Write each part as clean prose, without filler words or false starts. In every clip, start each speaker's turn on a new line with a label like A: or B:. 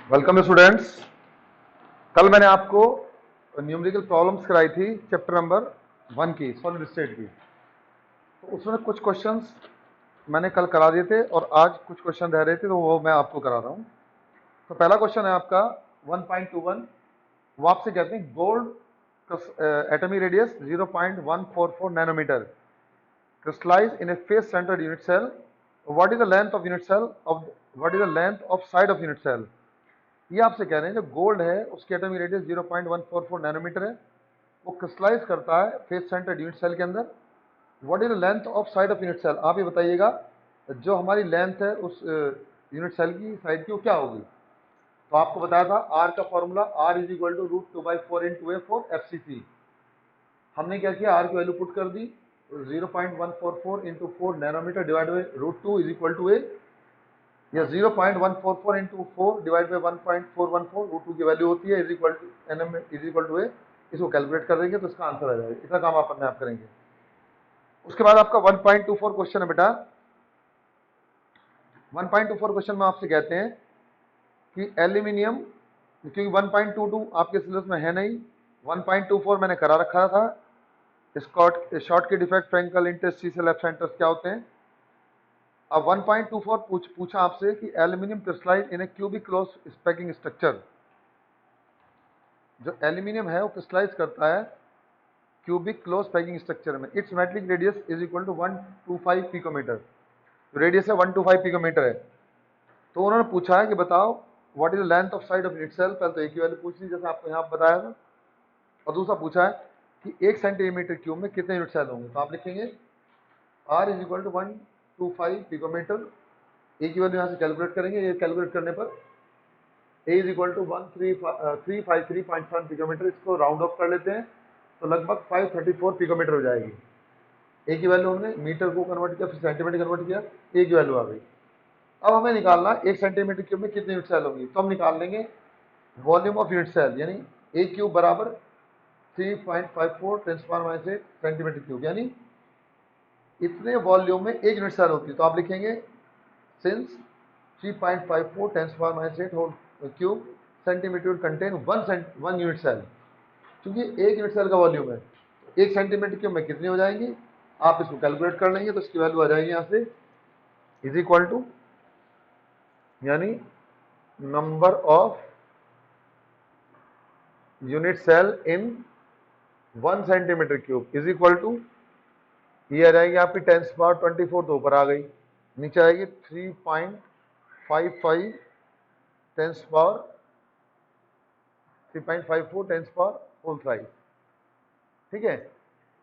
A: Welcome students. कल मैंने आपको न्यूमेरिकल प्रॉब्लम्स कराई थी चैप्टर नंबर 1 की, सॉलिड स्टेट की। तो उसमें कुछ क्वेश्चंस मैंने कल करा दिए थे और आज कुछ क्वेश्चन रह रहे थे, तो वो मैं आपको करा रहा हूँ। तो पहला क्वेश्चन है आपका 1.21। वो आपसे कहते हैं gold atomic radius 0.144 nanometre crystallize in a face centered unit cell. What is the length of unit cell of what is the length of side of unit cell? ये आपसे कह रहे हैं जो गोल्ड है उसकी एटॉमिक रेडियस 0.144 नैनोमीटर है, वो क्रिस्टलाइज करता है फेस सेंटर्ड यूनिट सेल के अंदर। What is the length of side of unit cell? आप ये बताइएगा जो हमारी लेंथ है उस यूनिट सेल की साइड की वो क्या होगी। तो आपको बताया था आर का formula R is equal to root 2/4 into A for F C C. हमने क्या किया, आर की वैल्यू पुट कर दी 0.144 into 4 nanometre divide by root 2 is equal to A, या 0.144 इंटू 4 डिवाइड बाई 1.414 रूट 2 की वैल्यू होती है is equal to N M is equal to A. इसको कैलकुलेट कर देंगे तो इसका आंसर आ जाएगा। इतना काम आप अपने आप करेंगे। उसके बाद आपका 1.24 क्वेश्चन है बेटा। 1.24 क्वेश्चन में आपसे कहते हैं कि एल्यूमिनियम, क्योंकि 1.22 आपके सिलेबस में है नहीं, 1.24 मैंने करा रखा था। Schottky defect Frenkel interstitial left centres क्या होते हैं। अब 1.24 पूछा आपसे कि aluminium crystallise in a cubic close packing structure. जो एल्यूमिनियम है वो क्रिस्टलाइज करता है क्यूबिक क्लोज पैकिंग स्ट्रक्चर में। It's metallic radius is equal to 125 picometre. Radius है 125 पिकोमीटर है। तो उन्होंने पूछा है कि बताओ what is the length of side of unit cell. पहले तो एक ही वैल्यू पूछ ली जैसे आपको यहाँ बताया था, और दूसरा पूछा है कि 1 सेंटीमीटर क्यूब में कितने यूनिट सेल होंगे। तो आप लिखेंगे R is equal to 125 picometre. A की वैल्यू यहाँ से कैलकुलेट करेंगे। ये कैलकुलेट करने पर ए इज इक्वल टू 1353.5 पिकोमीटर। इसको राउंड ऑफ कर लेते हैं तो लगभग 534 पिकोमीटर हो जाएगी। ए की वैल्यू हमने मीटर को कन्वर्ट किया, फिर सेंटीमीटर कन्वर्ट किया, ए की वैल्यू आ गई। अब हमें निकालना 1 सेंटीमीटर क्यूब में कितनी यूनिट सेल होंगी। तो हम निकाल लेंगे वॉल्यूम ऑफ यूनिट सेल, यानी ए क्यूब बराबर 3.54 ten power minus 8 centimetre cube, यानी इतने वॉल्यूम में एक यूनिट सेल होती है। तो आप लिखेंगे since 3.54 ten power minus 8 whole cube centimetre contain one unit cell. क्योंकि एक यूनिट सेल का वॉल्यूम है, 1 सेंटीमीटर क्यूब में कितनी हो जाएंगी आप इसको कैलकुलेट कर लेंगे। तो इसकी वैल्यू आ जाएगी यहाँ से इज इक्वल टू, यानी number of unit cell in 1 centimetre cube is equal to, ये आ जाएगी आपकी 10⁻24 तो ऊपर आ गई, नीचे आएगी 3.55 3.54 होल 5। ठीक है।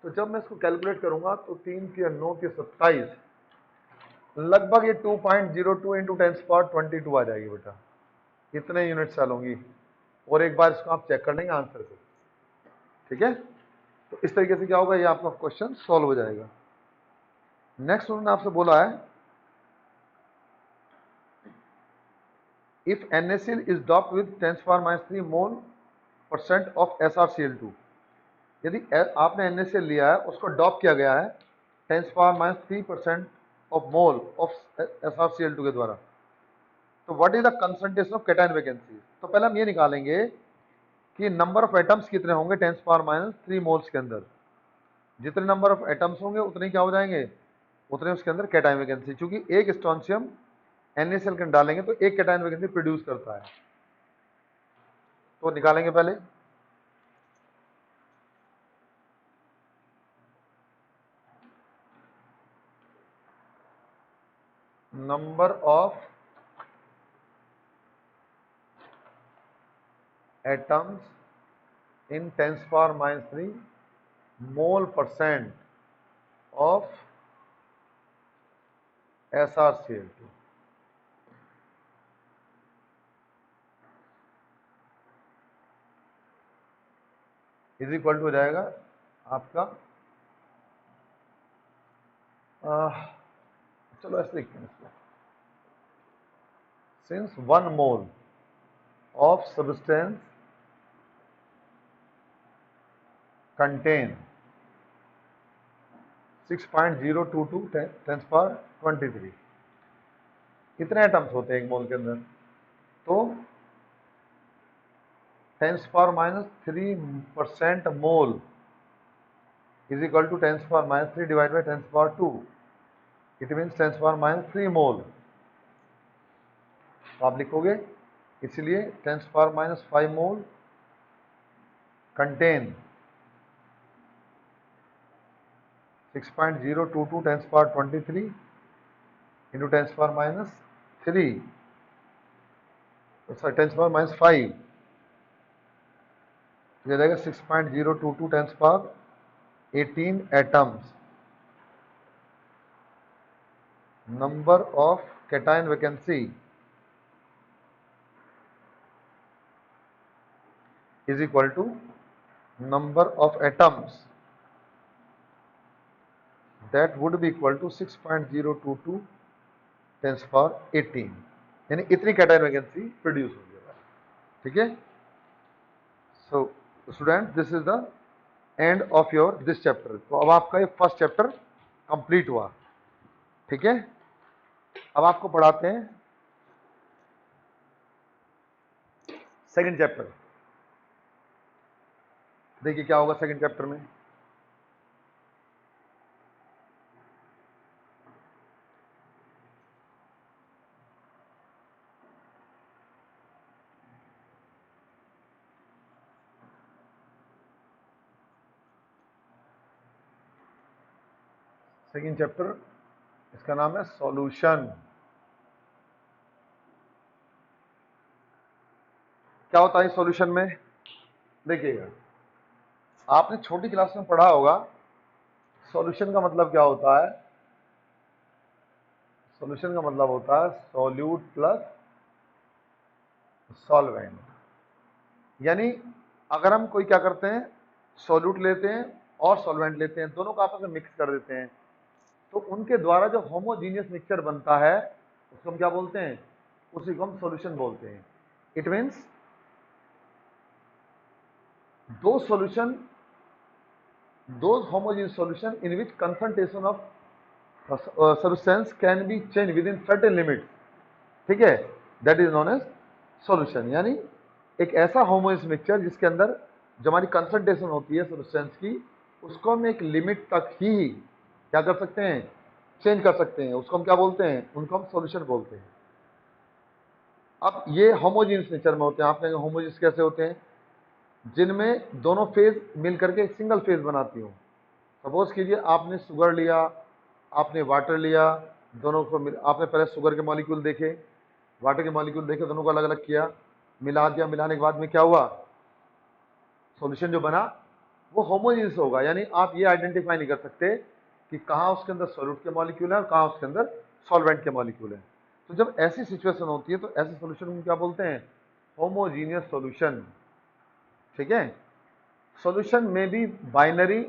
A: तो जब मैं इसको कैलकुलेट करूंगा तो 3 के 9 के 27, लगभग ये 2.02 इंटू 10⁻22 आ जाएगी बेटा। इतने यूनिट सेल होंगी। और एक बार इसको आप चेक कर लेंगे आंसर से। ठीक है। तो इस तरीके से क्या होगा, ये आपका क्वेश्चन सॉल्व हो जाएगा। नेक्स्ट उन्होंने आपसे बोला है if NaCl is doped with 10⁻³ mole % of SrCl2। यदि आपने NaCl लिया है, उसको डॉप किया गया है 10⁻³ ऑफ मोल ऑफ SrCl2 के द्वारा, तो what is the concentration of cation vacancy. तो पहले हम ये निकालेंगे कि नंबर ऑफ एटम्स कितने होंगे 10⁻³ मोल्स के अंदर। जितने नंबर ऑफ एटम्स होंगे उतने क्या हो जाएंगे, उतने उसके अंदर कैटायन वैकेंसी। क्योंकि एक स्ट्रोंशियम NaCl के डालेंगे तो एक कैटायन वैकेंसी प्रोड्यूस करता है। तो निकालेंगे पहले number of atoms in 10⁻³ mole % of SrCl2 is equal to हो जाएगा आपका चलो ऐसे लिखते हैं इसको, since 1 mole of substance contain 6.022 10⁻23। कितने एटम्स होते हैं एक मोल के अंदर, तो 10⁻³ मोल is equal to 10⁻³ divided by 10⁻². It means 10⁻³ मोल. तो आप लिखोगे, इसलिए 10⁻⁵ मोल कंटेन 6.022 10⁻23 into 10⁻³ sorry 10⁻⁵, ये रहेगा 6.022 10⁻18 atoms. Number of cation vacancy is equal to number of atoms that would be equal to 6.022 10⁻18, यानी इतनी कैटायन वैकेंसी प्रोड्यूस हो जाएगा. ठीक है. So student, this is the end of your this chapter. तो अब आपका ये फर्स्ट चैप्टर कंप्लीट हुआ. ठीक है. अब आपको पढ़ाते हैं सेकंड चैप्टर. देखिए क्या होगा सेकंड चैप्टर में. सेकंड चैप्टर, इसका नाम है सॉल्यूशन. क्या होता है सॉल्यूशन में? देखिएगा, आपने छोटी क्लास में पढ़ा होगा सॉल्यूशन का मतलब क्या होता है. सॉल्यूशन का मतलब होता है सॉल्यूट प्लस सॉल्वेंट. यानी अगर हम कोई क्या करते हैं, सॉल्यूट लेते हैं और सॉल्वेंट लेते हैं, दोनों को आपस में मिक्स कर देते हैं, तो उनके द्वारा जो होमोजीनियस मिक्सचर बनता है उसको हम क्या बोलते हैं? उसी को हम सॉल्यूशन बोलते हैं. It means those homogeneous solution in which concentration of substance can be changed within certain limits. ठीक है, that is known as solution. यानी एक ऐसा होमोजेनियस मिक्सचर जिसके अंदर जो हमारी कंसंट्रेशन होती है सब्सटेंस की, उसको हम एक लिमिट तक ही क्या कर सकते हैं? चेंज कर सकते हैं. उसको हम क्या बोलते हैं? उनको हम सॉल्यूशन बोलते हैं. अब ये होमोजेनियस मिक्सचर में होते हैं. आपने होमोजेनियस कैसे होते हैं? जिनमें दोनों फेज मिल करके एक सिंगल फेज बनाती हो. सपोज कीजिए आपने शुगर लिया, आपने वाटर लिया, दोनों को आपने पहले शुगर के मॉलिक्यूल देखे, वाटर के मॉलिक्यूल देखे, दोनों को अलग अलग किया, मिला दिया. मिलाने के बाद में क्या हुआ? सॉल्यूशन जो बना वो होमोजेनियस होगा. यानी आप ये आइडेंटिफाई नहीं कर सकते कि कहाँ उसके अंदर सॉल्यूट के मॉलिक्यूल है और कहाँ उसके अंदर सॉल्वेंट के मॉलिक्यूल है. तो जब ऐसी सिचुएशन होती है तो ऐसे सॉल्यूशन को क्या बोलते हैं? Homogeneous solution. ठीक है. सॉल्यूशन में भी बाइनरी,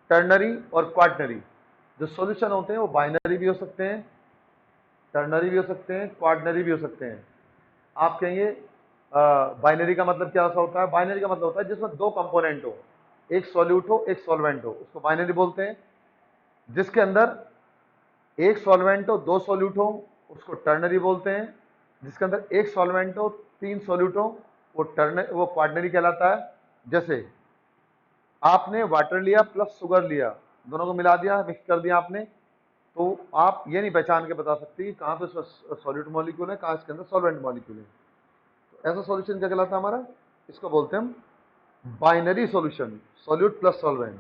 A: टर्नरी और क्वाटनरी. जो सॉल्यूशन होते हैं वो बाइनरी भी हो सकते हैं, टर्नरी भी हो सकते हैं, क्वाटनरी भी हो सकते हैं. आप कहेंगे बाइनरी का मतलब क्या होता है? बाइनरी का मतलब होता है जिसमें दो कंपोनेंट हो, एक सॉल्यूट हो एक सॉल्वेंट हो, उसको बाइनरी बोलते हैं. जिसके अंदर एक सॉल्वेंट हो दो सॉल्यूट हो उसको टर्नरी बोलते हैं. जिसके अंदर एक सॉल्वेंट हो तीन सॉल्यूट हो वो क्वाटनरी कहलाता है. जैसे आपने वाटर लिया प्लस शुगर लिया, दोनों को मिला दिया, मिक्स कर दिया आपने, तो आप ये नहीं पहचान के बता सकते कि कहाँ पे सॉल्यूट मॉलिक्यूल है, कहाँ इसके अंदर सॉल्वेंट मॉलिक्यूल है. तो ऐसा सॉल्यूशन क्या कहलाता है हमारा? इसको बोलते हैं हम binary solution, solute plus solvent.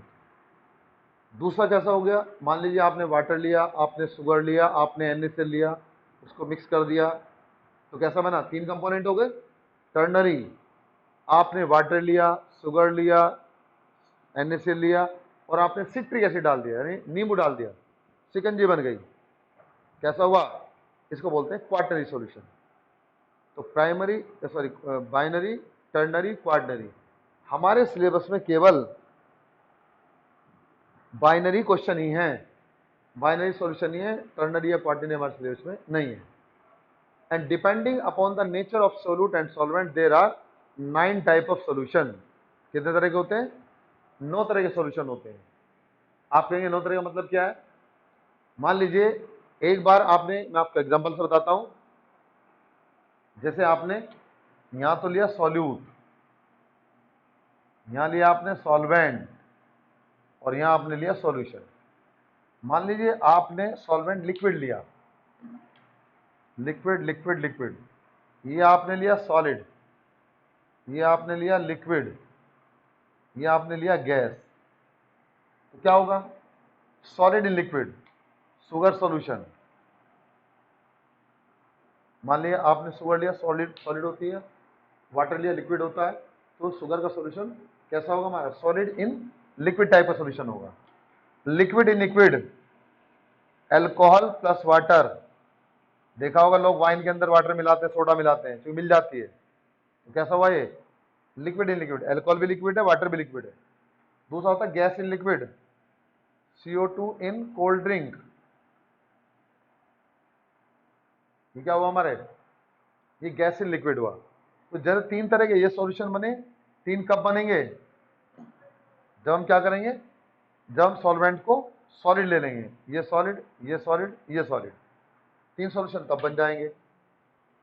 A: दूसरा कैसा हो गया? मान लीजिए आपने वाटर लिया, आपने शुगर लिया, आपने NaCl लिया, उसको मिक्स कर दिया, तो कैसा बना? तीन कंपोनेंट हो गए, टर्नरी. आपने वाटर लिया, शुगर लिया, NaCl लिया और आपने सिट्रिक एसिड डाल दिया, यानी नींबू डाल दिया, शिकंजी बन गई. कैसा हुआ? इसको बोलते हैं क्वाटनरी सॉल्यूशन. तो primary sorry binary, ternary, quaternary. हमारे सिलेबस में केवल बाइनरी क्वेश्चन ही है, बाइनरी सॉल्यूशन ही है, टर्नरी या क्वाटनरी हमारे सिलेबस में नहीं है. And depending upon the nature of solute and solvent there are 9 type of solution. कितने तरह के होते हैं? 9 तरह के सॉल्यूशन होते हैं. आप कहेंगे 9 तरह का मतलब क्या है? मान लीजिए एक बार आपने, मैं आपको एग्जांपल से बताता हूं. जैसे आपने यहां तो लिया सॉल्यूट, यहां लिया आपने सॉल्वेंट और यहां आपने लिया सॉल्यूशन। मान लीजिए आपने सॉल्वेंट लिक्विड लिया, लिक्विड लिक्विड लिक्विड, ये आपने लिया सॉलिड, ये आपने लिया लिक्विड, ये आपने लिया गैस। तो क्या होगा? Solid in liquid, sugar solution. मान लिया आपने शुगर लिया, सॉलिड सॉलिड होती है, वाटर लिया लिक्विड होता है, तो शुगर का सॉल्यूशन कैसा होगा हमारा? सॉलिड इन लिक्विड टाइप का सॉल्यूशन होगा। Liquid in liquid, alcohol plus water. देखा होगा लोग वाइन के अंदर वाटर मिलाते हैं, सोडा मिलाते हैं, क्योंकि मिल जाती है। तो कैसा हुआ ये? लिक्विड इन लिक्विड, अल्कोहल भी लिक्विड है, वाटर भी लिक्विड है। दूसरा होता है gas in liquid, CO2 in cold drink. ये क्या हुआ हमारे? ये गैस इन लिक्विड हुआ। तो जैसे तीन तरह के ये सॉल्यूशन बने। तीन कब बनेंगे? जब हम क्या करेंगे? जब हम सॉल्वेंट को सॉलिड ले लेंगे, ये सॉलिड, ये सॉलिड, ये सॉलिड, तीन सॉल्यूशन तब बन जाएंगे।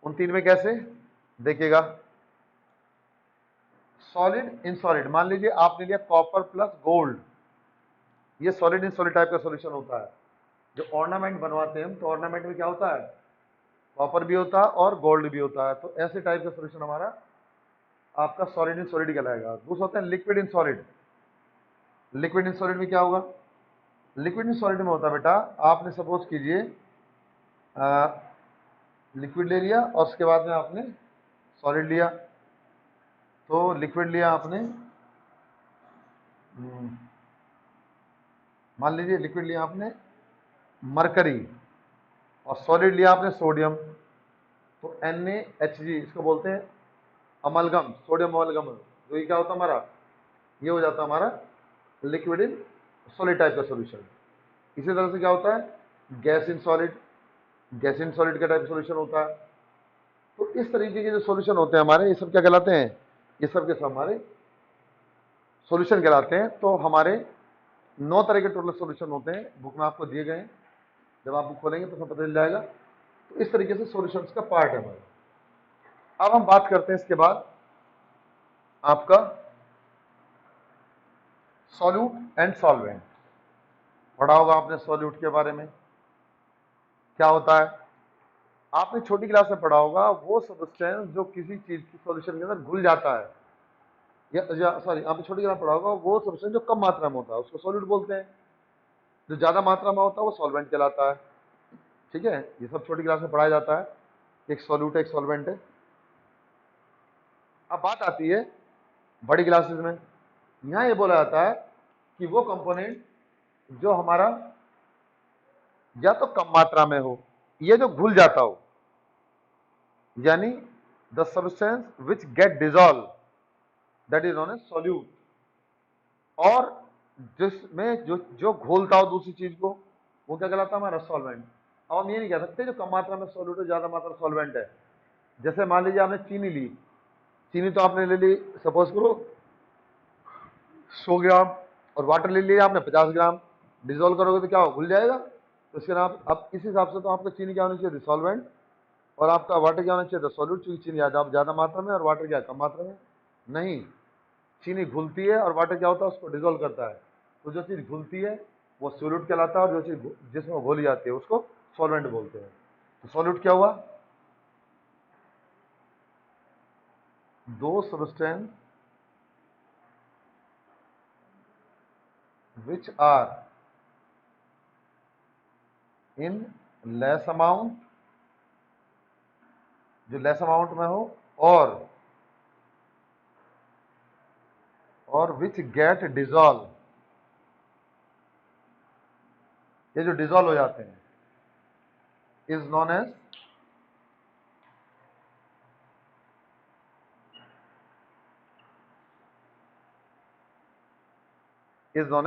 A: उन तीन में कैसे? देखिएगा, सॉलिड इन सॉलिड। मान लीजिए आपने लिया कॉपर प्लस गोल्ड, ये सॉलिड इन सॉलिड टाइप का सॉल्यूशन होता है। जो ऑर्नामेंट बनवाते हैं हम, तो ऑर्नामेंट में क्या होता है? कॉपर भी होता है और गोल्ड भी होता है। तो ऐसे टाइप का सॉल्यूशन हमारा आपका सॉलिड इन सॉलिड कहलाएगा। दूसरा होता है liquid in solid. Liquid in solid में क्या होगा? लिक्विड इन सॉलिड में होता है बेटा, आपने सपोज कीजिए लिक्विड ले लिया और उसके बाद में आपने सॉलिड लिया। तो लिक्विड लिया आपने, मान लीजिए लिक्विड लिया आपने मरकरी और सॉलिड लिया आपने सोडियम। तो NaHG, इसको बोलते हैं अमलगम, सोडियम अमलगम। तो ये क्या होता है हमारा? ये हो जाता है हमारा लिक्विड इन सॉलिड टाइप का सॉल्यूशन। इसी तरह से क्या होता है? Gas in solid, gas in solid का टाइप सॉल्यूशन होता है। तो इस तरीके के जो सॉल्यूशन होते हैं हमारे, ये सब क्या कहलाते हैं? ये सब के सब हमारे सॉल्यूशन कहलाते हैं। तो हमारे 9 तरह के टोटल सॉल्यूशन होते हैं, बुक में आपको दिए गए हैं। जब आप बुक खोलेंगे तो पता चल जाएगा। तो इस तरीके से सॉल्यूशंस का पार्ट है हमारे। अब हम बात करते हैं इसके बाद आपका सॉल्यूट एंड सॉल्वेंट। पढ़ा होगा आपने सॉल्यूट के बारे में, क्या होता है? आपने छोटी क्लास में पढ़ा होगा, वो सब्सटेंस जो किसी चीज की सॉल्यूशन के अंदर घुल जाता है, या सॉरी, आपने छोटी क्लास में पढ़ा होगा, वो सब्सटेंस जो कम मात्रा में होता है उसको सॉल्यूट बोलते हैं। जो ज्यादा मात्रा में होता है वो सॉल्वेंट कहलाता है। ठीक है, ये सब छोटी क्लास में पढ़ाया जाता है। एक सॉल्यूट है, एक सॉल्वेंट है। अब बात आती है बड़ी क्लासेस में। यहां ये बोला जाता है कि वो कंपोनेंट जो हमारा या तो कम मात्रा में हो, ये जो घुल जाता हो, यानी the substance which get dissolve, that is known as solute. और जिसमें जो जो घोलता हो दूसरी चीज को, वो क्या कहलाता है? हमारा सॉल्वेंट। अब हम ये नहीं कह सकते जो कम मात्रा में सॉल्यूट है, ज्यादा मात्रा सॉल्वेंट है। जैसे मान लीजिए आपने चीनी ली, चीनी तो आपने ले ली सपोज करो 100 ग्राम, और वाटर ले लिया आपने 50 ग्राम। डिजोल्व करोगे तो क्या हो? घुल जाएगा। तो इसके नाम, अब इस हिसाब से तो आपका चीनी क्या होनी चाहिए? सॉल्वेंट। और आपका वाटर क्या होना चाहिए? सॉल्यूट। चूंकि चीनी ज्यादा मात्रा में और वाटर क्या कम मात्रा में? नहीं, चीनी घुलती है और वाटर क्या होता है? उसको डिजोल्व करता है। तो जो चीज घुलती है वो सॉल्यूट कहलाता है, और जो चीज जिसमें घोली जाती है उसको सॉल्वेंट बोलते हैं। तो सॉल्यूट क्या हुआ? दो substance which are in less amount, जो लेस अमाउंट में हो, और विच गेट डिजॉल्व, ये जो डिजॉल्व हो जाते हैं, इज नोन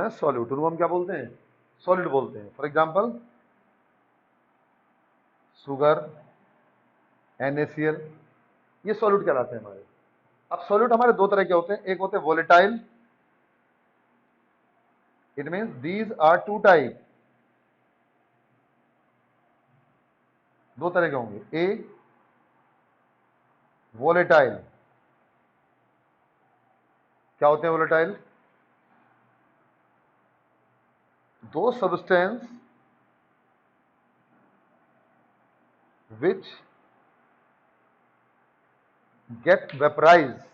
A: एज सॉल्यूट। उनको हम क्या बोलते हैं? सॉलिड बोलते हैं। फॉर एग्जाम्पल शुगर, NaCl, ये सॉल्यूट कहलाते हैं हमारे। अब सॉल्यूट हमारे दो तरह के होते हैं। एक होते हैं volatile, it means these are two type. दो तरह के होंगे, ए वोलेटाइल, क्या होते हैं वोलेटाइल? दो substance which get vaporized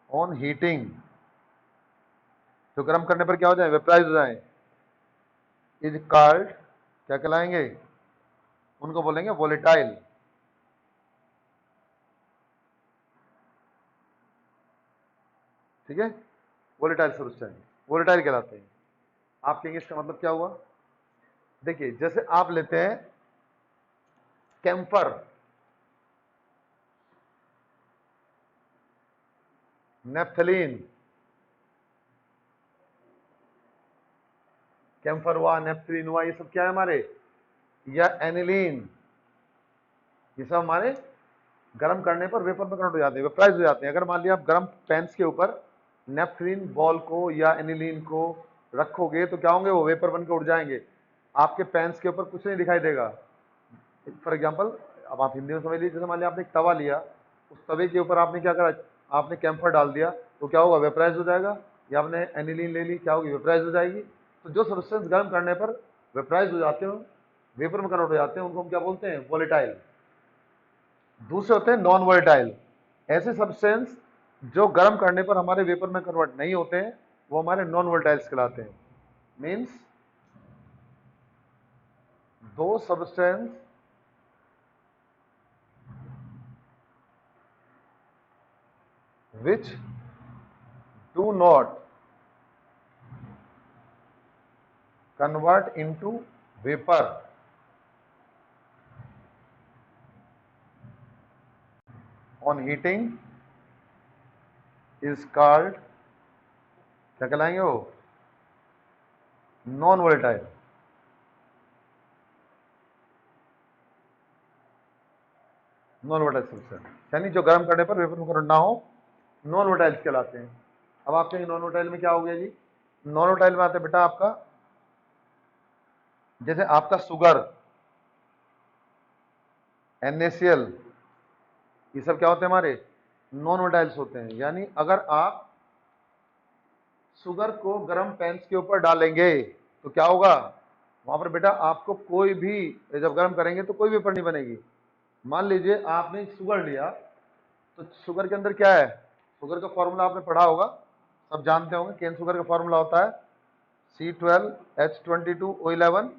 A: on heating, जो गर्म करने पर क्या हो जाए? वेपराइज हो जाए, इज कॉल्ड, क्या कहलाएंगे? उनको बोलेंगे वोलेटाइल। ठीक है, वोलेटाइल सब्सटेंस वोलेटाइल कहलाते हैं। आप कहेंगे इसका मतलब क्या हुआ? देखिए, जैसे आप लेते हैं कैम्फर, नेफ्थलीन, कैम्फर हुआ, नेफ्थलीन हुआ, ये सब क्या है हमारे? या एनिलीन, ये सब हमारे गर्म करने पर वेपर में कन्वर्ट हो जाते हैं, वेपराइज हो जाते हैं। अगर मान लिया आप गर्म पेंस के ऊपर नेफ्थलीन बॉल को या एनिलीन को रखोगे तो क्या होंगे? वो वेपर बन के उड़ जाएंगे, आपके पेंस के ऊपर कुछ नहीं दिखाई देगा। फॉर एग्जाम्पल, अब आप हिंदी में समझ लीजिए, जैसे मान लिया आपने एक तवा लिया, उस तवे के ऊपर आपने क्या करा? आपने कैम्फर डाल दिया, तो क्या होगा? वेपराइज हो जाएगा। या आपने एनिलीन ले ली, क्या होगी? वेपराइज हो जाएगी। तो जो सब्सटेंस गर्म करने पर वेपराइज हो जाते हो, वेपर में कन्वर्ट हो जाते हैं, उनको हम क्या बोलते हैं? वोलेटाइल। दूसरे होते हैं नॉन वोलेटाइल, ऐसे सब्सटेंस जो गर्म करने पर हमारे वेपर में कन्वर्ट नहीं होते हैं, वो हमारे नॉन वोलेटाइल्स कहलाते हैं। मीन्स दो substance which do not convert into vapor on heating is called, क्या कहलाएंगे वो? Non volatile. Non volatile substance यानी जो गर्म करने पर वेपर में कन्वर्ट ना हो, नॉन वोलेटाइल्स कहलाते हैं। अब आप कहेंगे नॉन वोलेटाइल में क्या हो गया जी? नॉन वोलेटाइल में आते हैं बेटा आपका, जैसे आपका शुगर, NaCl, ये सब क्या होते हैं? हमारे नॉन वोलेटाइल्स होते हैं। यानी अगर आप शुगर को गर्म पेंस के ऊपर डालेंगे तो क्या होगा? वहां पर बेटा आपको कोई भी, जब गर्म करेंगे तो कोई वेपर नहीं बनेगी। मान लीजिए आपने शुगर लिया, तो शुगर के अंदर क्या है? शुगर का फॉर्मूला आपने पढ़ा होगा, सब जानते होंगे। केन शुगर का फॉर्मूला होता है C12H22O11।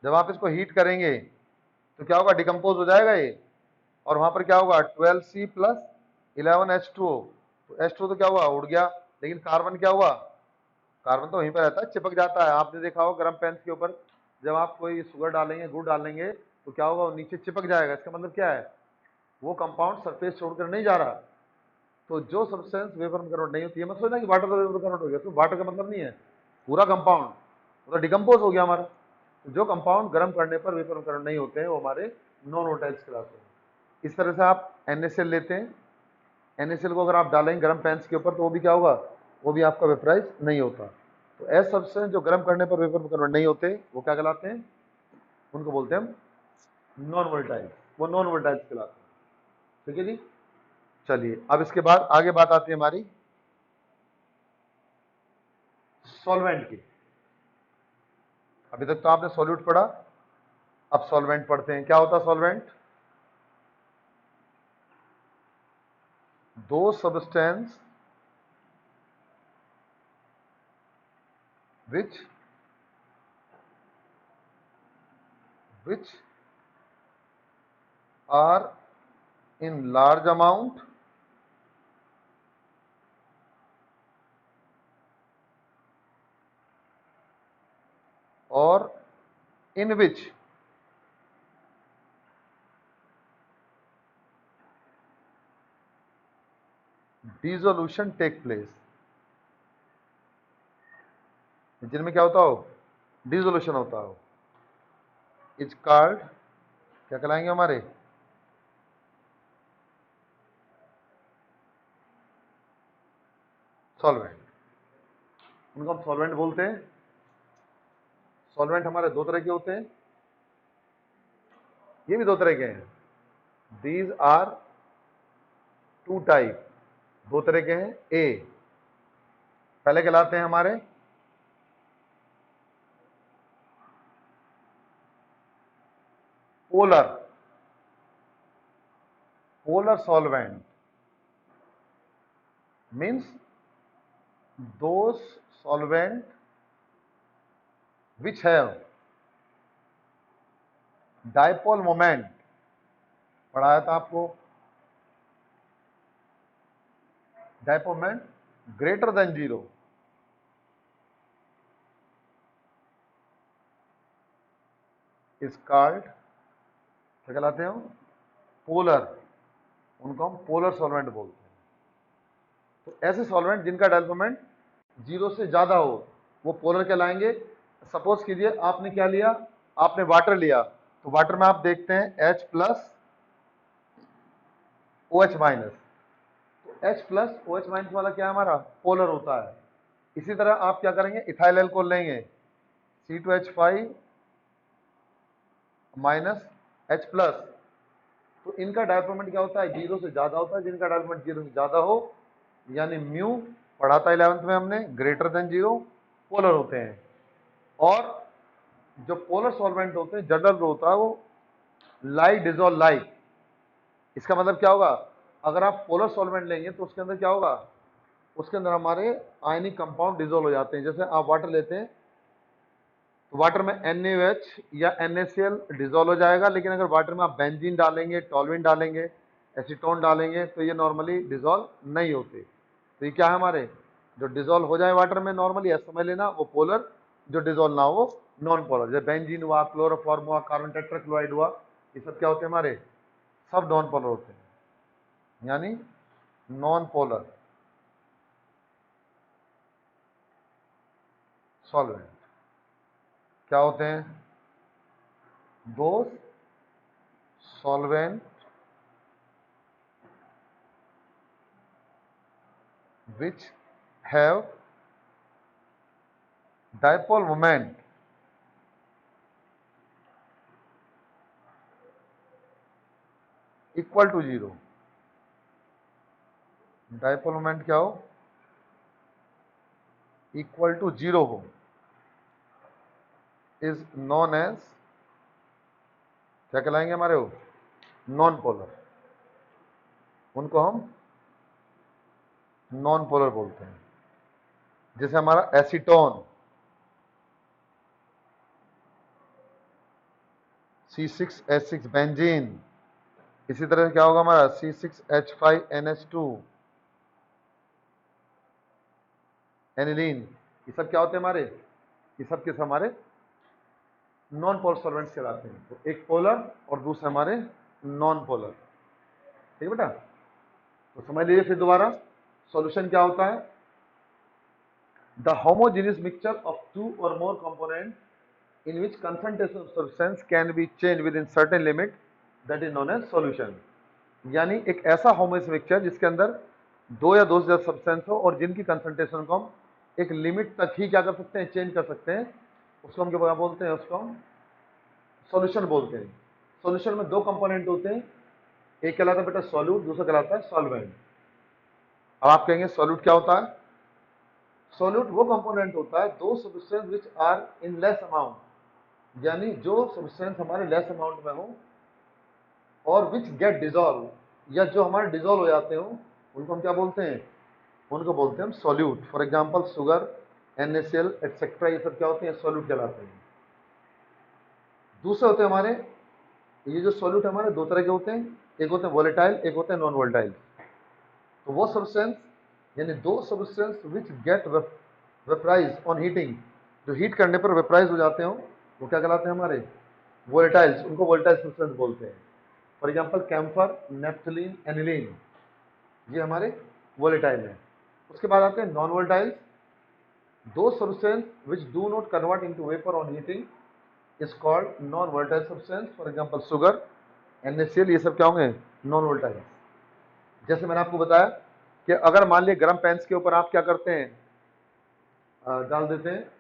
A: जब आप इसको हीट करेंगे तो क्या होगा? डिकम्पोज हो जाएगा ये, और वहां पर क्या होगा? 12C plus 11H2O। तो H2O तो क्या हुआ? उड़ गया, लेकिन कार्बन क्या हुआ? कार्बन तो वहीं पर रहता है, चिपक जाता है। आपने देखा होगा गर्म पेंस के ऊपर जब आप कोई शुगर डालेंगे, गुड़ डालेंगे, तो क्या होगा? वो नीचे चिपक जाएगा। इसका मतलब क्या है? वो कंपाउंड सरफेस छोड़कर नहीं जा रहा। तो जो सब्सटेंस वेपर में कन्वर्ट नहीं होती है, मत सोचना कि वाटर वेपर कन्वर्ट हो गया, तो वाटर का मतलब नहीं है, पूरा कंपाउंड वो तो डिकम्पोज हो गया हमारा। तो जो कंपाउंड गर्म करने पर वेपर में कन्वर्ट नहीं होते हैं, वो हमारे नॉन वोलेटाइल्स कहलाते हैं। इस तरह से आप NaCl लेते हैं, NaCl को अगर आप डालेंगे गर्म पेंस के ऊपर तो वो भी क्या होगा? वो भी आपका वेपराइज नहीं होता। तो ऐसे सब्सटेंस जो गर्म करने पर वेपर में कन्वर्ट नहीं होते, वो क्या कहलाते हैं? उनको बोलते हैं हम नॉन वोलेटाइल, वो नॉन वोलेटाइल्स कहलाते हैं। ठीक है जी। चलिए, अब इसके बाद आगे बात आती है हमारी सॉल्वेंट की। अभी तक तो आपने सॉल्यूट पढ़ा, अब सॉल्वेंट पढ़ते हैं। क्या होता है सॉल्वेंट? दो substance which are in large amount or in which dissolution take place, जिनमें क्या होता हो? डिसोल्यूशन होता हो, इज कॉल्ड, क्या कहलाएंगे हमारे? सॉल्वेंट। उनको हम सॉल्वेंट बोलते हैं। सॉल्वेंट हमारे दो तरह के होते हैं, ये भी दो तरह के हैं, दीज आर टू टाइप, दो तरह के हैं। ए पहले कहलाते हैं हमारे polar, polar solvent means those solvent which have dipole moment, पढ़ाया था आपको, dipole moment greater than 0, is called, क्या कहलाते हैं, पोलर, उनको हम पोलर सॉल्वेंट बोलते हैं। तो ऐसे सॉल्वेंट जिनका डायपोल मोमेंट 0 से ज्यादा हो वो पोलर कहलाएंगे। सपोज कीजिए आपने क्या लिया, आपने वाटर लिया, तो वाटर में आप देखते हैं H प्लस OH माइनस, तो H प्लस OH माइनस वाला क्या है हमारा, पोलर होता है। इसी तरह आप क्या करेंगे, इथाइल एल्कोहल लेंगे, C2H5 माइनस H प्लस, तो इनका डायपोल मोमेंट क्या होता है, 0 से ज्यादा होता है। जिनका डायपोल मोमेंट 0 से ज्यादा हो, यानी म्यू पढ़ा था 11th में हमने, ग्रेटर देन 0, पोलर होते हैं। और जो पोलर सॉल्वेंट होते हैं, जनरल होता है वो लाइक डिजोल्व लाइक। इसका मतलब क्या होगा, अगर आप पोलर सॉल्वेंट लेंगे तो उसके अंदर क्या होगा, उसके अंदर हमारे आयनिक कंपाउंड डिजोल्व हो जाते हैं। जैसे आप वाटर लेते हैं तो वाटर में NaOH या NaCl डिजोल्व हो जाएगा, लेकिन अगर वाटर में आप बेंजीन डालेंगे, टॉल्यूइन डालेंगे, एसीटोन डालेंगे तो ये नॉर्मली डिजोल्व नहीं होते। तो ये क्या है, हमारे जो डिजोल्व हो जाए वाटर में नॉर्मली, ऐसा समझ लेना वो पोलर, जो डिजोल्व ना हो वो नॉन पोलर। जैसे बेंजीन हुआ, क्लोरोफॉर्म हुआ, कार्बन टेट्राक्लोराइड हुआ, ये सब क्या होते हैं हमारे, सब नॉन पोलर होते हैं, यानी नॉन पोलर सॉल्वेंट क्या होते हैं, those solvent which have dipole moment equal to 0, dipole moment क्या हो, इक्वल टू 0 हो, इज नॉन एज, क्या कहलाएंगे हमारे वो, नॉन पोलर। उनको हम नॉन पोलर बोलते हैं। जैसे हमारा एसीटोन C6H6 बेंजीन, इसी तरह से क्या होगा हमारा C6H5NH2 एनिलीन, ये सब क्या होते हैं हमारे, ये सब किस हमारे नॉन पोलर सॉल्वेंट्स कहलाते हैं। तो एक पोलर और दूसरे हमारे नॉन पोलर, ठीक है बेटा। तो समझ लीजिए फिर दोबारा, सॉल्यूशन क्या होता है, the homogeneous mixture of two और more component in which concentration of substance can be changed within certain limit, that is known as solution। यानी एक ऐसा होमोजेनियस मिक्सचर जिसके अंदर दो या दो से ज्यादा सब्सटेंस हो और जिनकी कंसंट्रेशन को हम एक लिमिट तक ही क्या कर सकते हैं, चेंज कर सकते हैं, उसको हम क्या बोलते हैं, उसको हम सॉल्यूशन बोलते हैं। सॉल्यूशन में दो कंपोनेंट होते हैं, एक कहलाता है बेटा सॉल्यूट, दूसरा कहलाता है सॉल्वेंट। अब आप कहेंगे सॉल्यूट क्या होता है, सॉल्यूट वो कंपोनेंट होता है those substance which are in less amount, यानी जो सब्सटेंस हमारे लेस अमाउंट में हो और विच गेट डिजोल्व, या जो हमारे डिजोल्व हो जाते हो, उनको हम क्या बोलते हैं, उनको बोलते हैं हम solute. For example sugar, NaCl etcetera, ये सब क्या होते हैं, सॉल्यूट कहलाते हैं। दूसरे होते हैं हमारे, ये जो सॉल्यूट हमारे दो तरह के होते हैं, एक होते हैं वोलेटाइल, एक होते हैं नॉन वोलेटाइल। तो वो सब्सटेंस, यानी those substance which get vaporise on heating, जो हीट करने पर वेपराइज हो जाते हो, वो क्या कहलाते हैं हमारे वोलेटाइल्स, उनको वोलेटाइल सब्सटेंस बोलते हैं। For example camphor, naphthalene, aniline, ये हमारे वोलेटाइल हैं। उसके बाद आते हैं non volatiles, those substance which do not convert into vapour on heating is called non volatile substance. For example sugar, NaCl, ये सब क्या होंगे, नॉन वोलेटाइल्स। जैसे मैंने आपको बताया कि अगर मान लिया गर्म पैंस के ऊपर आप क्या करते हैं, डाल देते हैं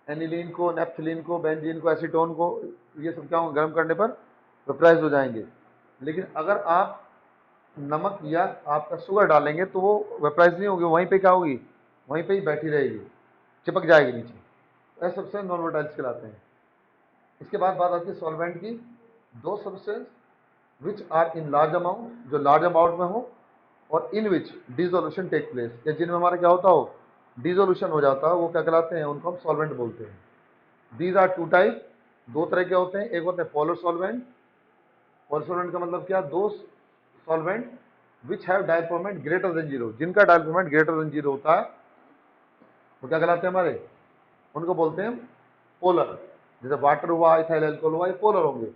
A: एनिलीन को, नेफ्थलीन को, बेंजीन को, एसीटोन को, ये सब क्या होंगे गर्म करने पर वेपराइज हो जाएंगे। लेकिन अगर आप नमक या आपका शुगर डालेंगे तो वो वेपराइज नहीं होगी, वहीं पे क्या होगी, वहीं पे ही बैठी रहेगी, चिपक जाएगी नीचे। ऐसे सब्सटेंस नॉन वोलेटाइल्स कहलाते हैं। इसके बाद बात आती है सॉल्वेंट की। Those substance which are in large amount, जो लार्ज अमाउंट में हो, और in which dissolution take place, या जिनमें हमारा क्या होता हो, डिसोल्यूशन हो जाता है, वो क्या कहलाते हैं, उनको हम सॉल्वेंट बोलते हैं। दीज आर टू टाइप, दो तरह के होते हैं। एक होते हैं पोलर सॉल्वेंट। पोलर सॉल्वेंट का मतलब क्या, दो solvent which have dipole moment greater than zero, जिनका डायल्फॉर्मेट ग्रेटर देन जीरो होता है, वो क्या कहलाते हैं हमारे, उनको बोलते हैं पोलर। जैसे वाटर हुआ, इथाइल अल्कोहल हुआ, ये पोलर होंगे।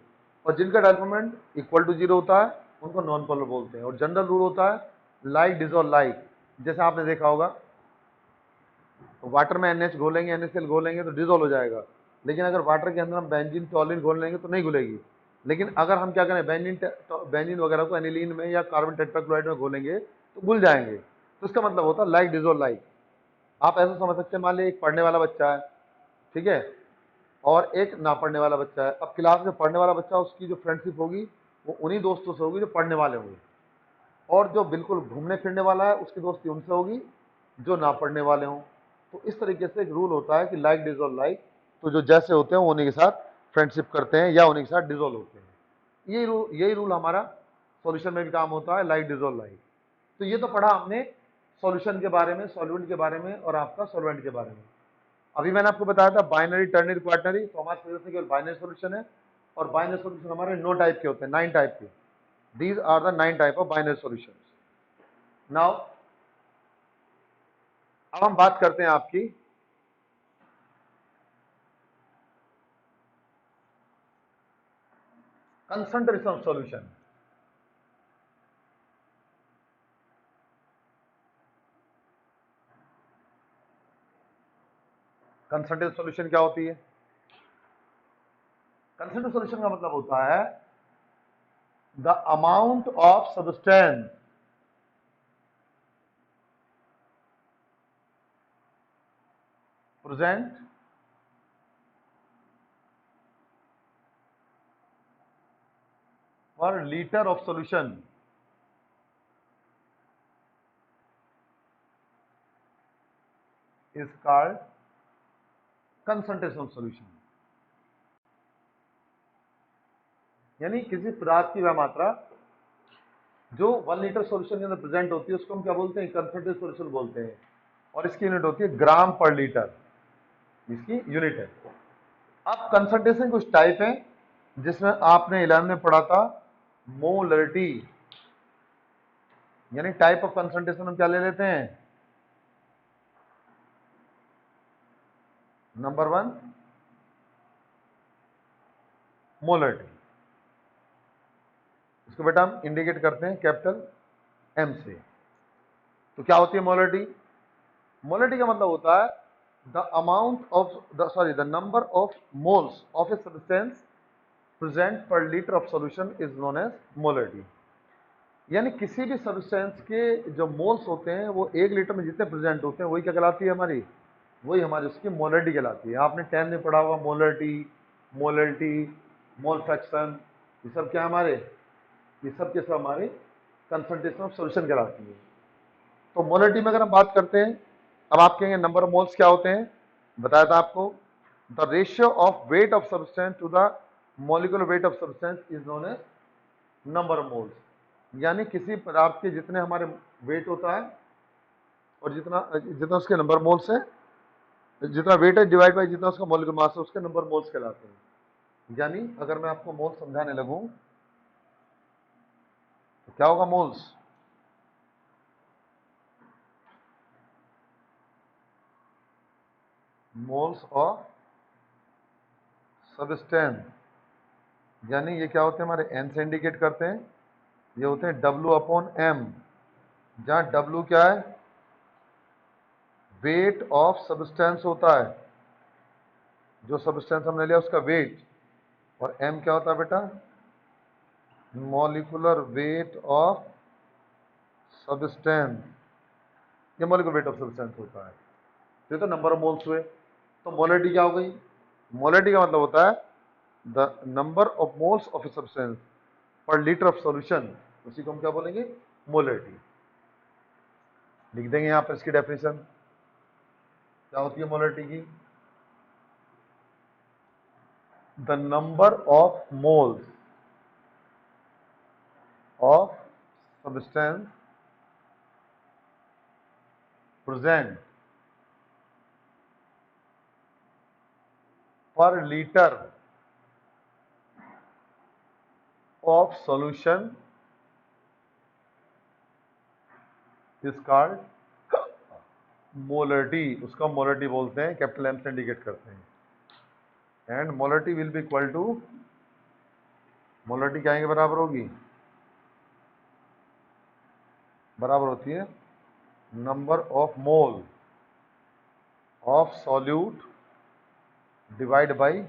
A: और जिनका डायल्फॉर्मेट इक्वल टू जीरो होता है, उनको नॉन पोलर बोलते हैं। और जनरल रूल होता है लाइक डिजोल्व लाइक। जैसे आपने देखा होगा, तो वाटर में NH घोलेंगे, NaCl घोलेंगे तो डिजोल्व हो जाएगा। लेकिन अगर वाटर के अंदर हम बेंजीन टॉलिन घोल लेंगे तो नहीं घुलेगी। लेकिन अगर हम क्या करें, बेंजीन वगैरह को एनिलीन में या कार्बन टेट्राक्लोराइड में घोलेंगे तो घुल जाएंगे। तो इसका मतलब होता है लाइक डिजोल्व लाइक। आप ऐसा समझ सकते हैं, मान लीजिए एक पढ़ने वाला बच्चा है, ठीक है, और एक ना पढ़ने वाला बच्चा है। अब क्लास में पढ़ने वाला बच्चा, उसकी जो फ्रेंडशिप होगी वो उन्हीं दोस्तों से होगी जो पढ़ने वाले होंगे, और जो बिल्कुल घूमने फिरने वाला है उसकी दोस्ती उनसे होगी जो ना पढ़ने वाले हों। तो इस तरीके से एक रूल होता है कि लाइक डिजोल्व लाइक, तो जो जैसे होते हैं वो उन्हीं के साथ फ्रेंडशिप करते हैं या उन्हीं के साथ डिजोल्व होते हैं। यही रूल हमारा सॉल्यूशन में भी काम होता है, लाइक डिजोल्व लाइक। तो ये तो पढ़ा हमने सॉल्यूशन के बारे में, सॉल्वेंट के बारे में और आपका सॉल्वेंट के बारे में। अभी मैंने आपको बताया था बाइनरी, टर्नरी, क्वाटरनरी। तो हमारे सिलेबस में केवल बाइनरी सॉल्यूशन है, और बाइनरी सॉल्यूशन हमारे 9 टाइप के होते हैं, 9 टाइप के। These are the 9 type of binary solution. Now अब हम बात करते हैं आपकी concentration of solution. Concentration solution क्या होती है? कंसंट्रेशन सॉल्यूशन का मतलब होता है the amount of substance present per litre of solution is called concentration of solution। यानी किसी पदार्थ की वह मात्रा जो 1 लीटर सॉल्यूशन के अंदर प्रेजेंट होती है उसको हम क्या बोलते हैं, कंसंट्रेटेड सॉल्यूशन बोलते हैं। और इसकी यूनिट होती है ग्राम पर लीटर, इसकी यूनिट है। अब कंसंट्रेशन कुछ टाइप है, जिसमें आपने 11 में पढ़ा था मोलरिटी। यानी टाइप ऑफ कंसंट्रेशन हम क्या ले लेते हैं, नंबर 1 मोलरिटी। इसको बेटा हम इंडिकेट करते हैं कैपिटल M से। तो क्या होती है मोलरिटी? मोलरिटी का मतलब होता है the amount of the number of moles of a substance present per litre of solution is known as molarity. यानी किसी भी सब्सटेंस के जो मोल्स होते हैं वो 1 लीटर में जितने प्रेजेंट होते हैं वही क्या कहलाती है हमारी, वही हमारी उसकी मोलरिटी कहलाती है। आपने 10 में पढ़ा हुआ मोलरिटी, मोलरिटी, मोल फ्रैक्शन, ये सब क्या हमारे, ये सब के सब हमारे कंसंट्रेशन ऑफ सॉल्यूशन कहलाती है। तो मोलरिटी में अगर हम बात करते हैं, अब आप कहेंगे नंबर ऑफ मोल्स क्या होते हैं, बताया था आपको, the ratio of weight of substance to the molecular weight of substance is known as number of moles. यानी किसी पदार्थ के जितने हमारे वेट होता है और जितना जितना उसके नंबर मोल्स है, जितना वेट है डिवाइड बाई जितना उसका मॉलिक्यूलर मास है, उसके नंबर मोल्स कहलाते हैं। यानी अगर मैं आपको मोल समझाने लगूं तो क्या होगा मोल्स, मोल्स ऑफ सब्सटेंस। यानी ये क्या होते हैं हमारे, N से इंडिकेट करते हैं, ये होते हैं W/M, जहां W क्या है, वेट ऑफ सब्सटेंस होता है, जो सब्सटेंस हमने लिया उसका वेट, और M क्या होता है बेटा, मॉलिक्यूलर वेट ऑफ सब्सटेंस। ये मॉलिक्यूलर वेट ऑफ सब्सटेंस होता है। ये तो नंबर ऑफ मोल्स हुए। तो मोलरिटी क्या हो गई, मोलरिटी का मतलब होता है the number of moles of a substance पर लीटर ऑफ सॉल्यूशन, उसी को हम क्या बोलेंगे, मोलरिटी। लिख देंगे यहां पर इसकी डेफिनेशन क्या होती है मोलरिटी की। The number of moles of substance present per litre of solution is called molarity. उसका मोलरिटी बोलते हैं, कैपिटल एम से इंडिकेट करते हैं। And molarity will be equal to, molarity क्या के बराबर होगी, बराबर होती है number of mole of solute divide by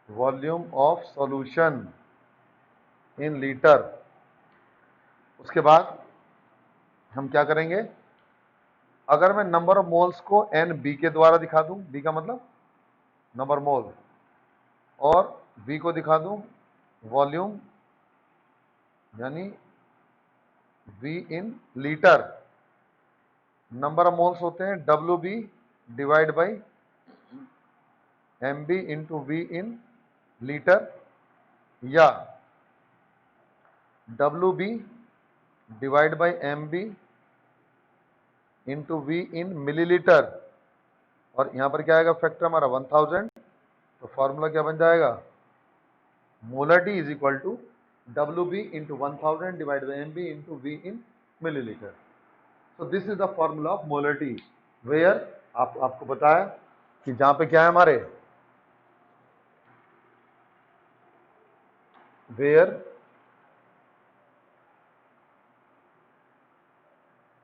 A: volume of solution in litre. उसके बाद हम क्या करेंगे, अगर मैं नंबर ऑफ मोल्स को एन बी के द्वारा दिखा दूं, बी का मतलब नंबर मोल, और वी को दिखा दूं वॉल्यूम यानी V in litre, number of moles होते हैं W B divide by M B into V in litre, या W B divide by M B into V in millilitre, और यहां पर क्या आएगा फैक्टर हमारा 1000, तो फॉर्मूला क्या बन जाएगा, molarity is equal to W B into 1000 divide by M B into V in millilitre. So this is the formula of molarity, where आपको बताया कि जहां पे क्या है हमारे, वेयर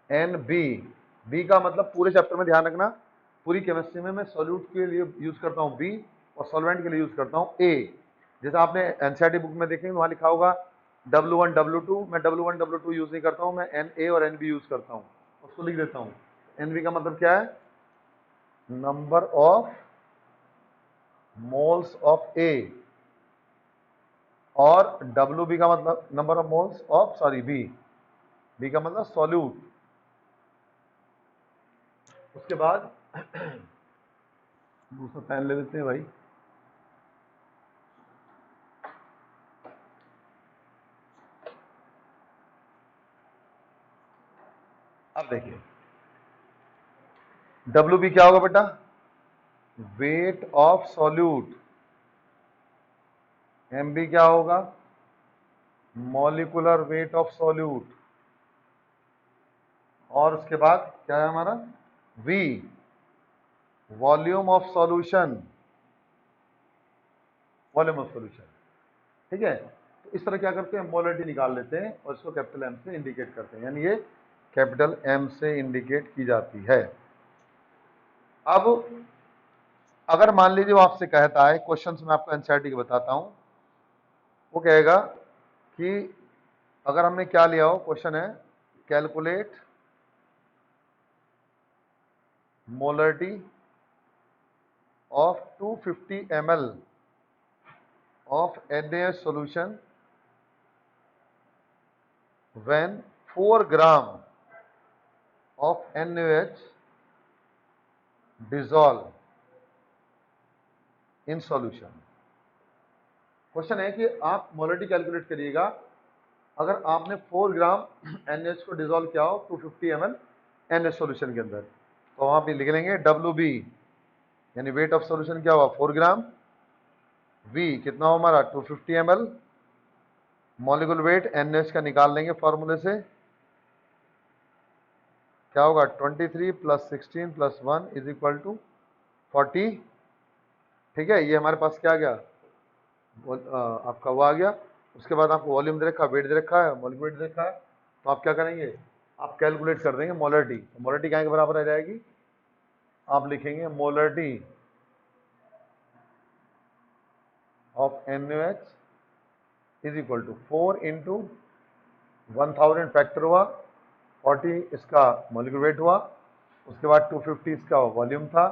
A: एन बी, बी का मतलब पूरे चैप्टर में ध्यान रखना, पूरी केमिस्ट्री में मैं सॉल्यूट के लिए यूज करता हूं बी और सॉल्वेंट के लिए यूज करता हूं ए। जैसे आपने एनसीईआरटी बुक में देखेंगे वहां लिखा होगा W1 W2, मैं W1 W2 यूज नहीं करता हूं, मैं एन ए और एन बी यूज करता हूं, उसको लिख देता हूं। एन बी का मतलब क्या है, number of moles of A, और डब्ल्यू बी का मतलब number of moles of sorry B, B का मतलब सॉल्यूट। उसके बाद दूसरा पेन ले लेते हैं भाई, अब देखिए डब्ल्यू बी क्या होगा बेटा, weight of solute, M B क्या होगा, मॉलिकुलर वेट ऑफ सॉल्यूट, और उसके बाद क्या है हमारा V, volume of solution, volume of solution. ठीक है, तो इस तरह क्या करते हैं, मोलरिटी निकाल लेते हैं और इसको कैपिटल एम से इंडिकेट करते हैं, यानी ये कैपिटल एम से इंडिकेट की जाती है। अब अगर मान लीजिए वो आपसे कहता है, क्वेश्चन में आपको एनसीईआरटी के बताता हूं, वो कहेगा कि अगर हमने क्या लिया हो, क्वेश्चन है calculate molarity of 250 ml of NaH solution when 4 gram of NaOH dissolve in solution। Question है कि आप मोलरिटी कैलकुलेट करिएगा अगर आपने 4 ग्राम NaOH को डिसॉल्व किया हो 250 ml NaOH सॉल्यूशन के अंदर, तो वहां पे लिख लेंगे WB यानी वेट ऑफ सॉल्यूशन क्या हुआ 4 ग्राम, V कितना हो हमारा 250 ml, मॉलिक्यूलर वेट NaOH का निकाल लेंगे फॉर्मूले से, क्या होगा 23 plus 16 plus 1 is equal to 40। ठीक है, ये हमारे पास क्या आ गया, आपका वो आ गया। उसके बाद आपको वॉल्यूम दे रखा है, वेट दे रखा है, मॉलिक्यूलर वेट दे रखा है, तो आप क्या करेंगे, आप कैलकुलेट कर देंगे मोलरिटी। तो मोलरिटी क्या के बराबर आ जाएगी, आप लिखेंगे molarity of NaOH is equal to 4 into 1000 factor हुआ, 40 इसका मॉलिक्यूलर वेट हुआ, उसके बाद 250 इसका वॉल्यूम था,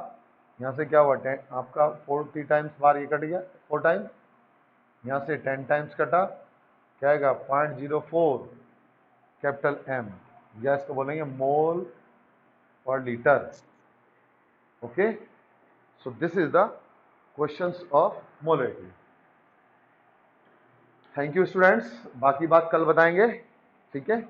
A: यहाँ से क्या हुआ 10 आपका 40 टाइम्स बार ये कट गया 4 टाइम, यहाँ से 10 टाइम्स कटा, क्या आएगा 0.04 कैपिटल एम, या इसको बोलेंगे मोल पर litre. Okay, so this is the questions of molarity. Thank you students, बाकी बात कल बताएंगे, ठीक है।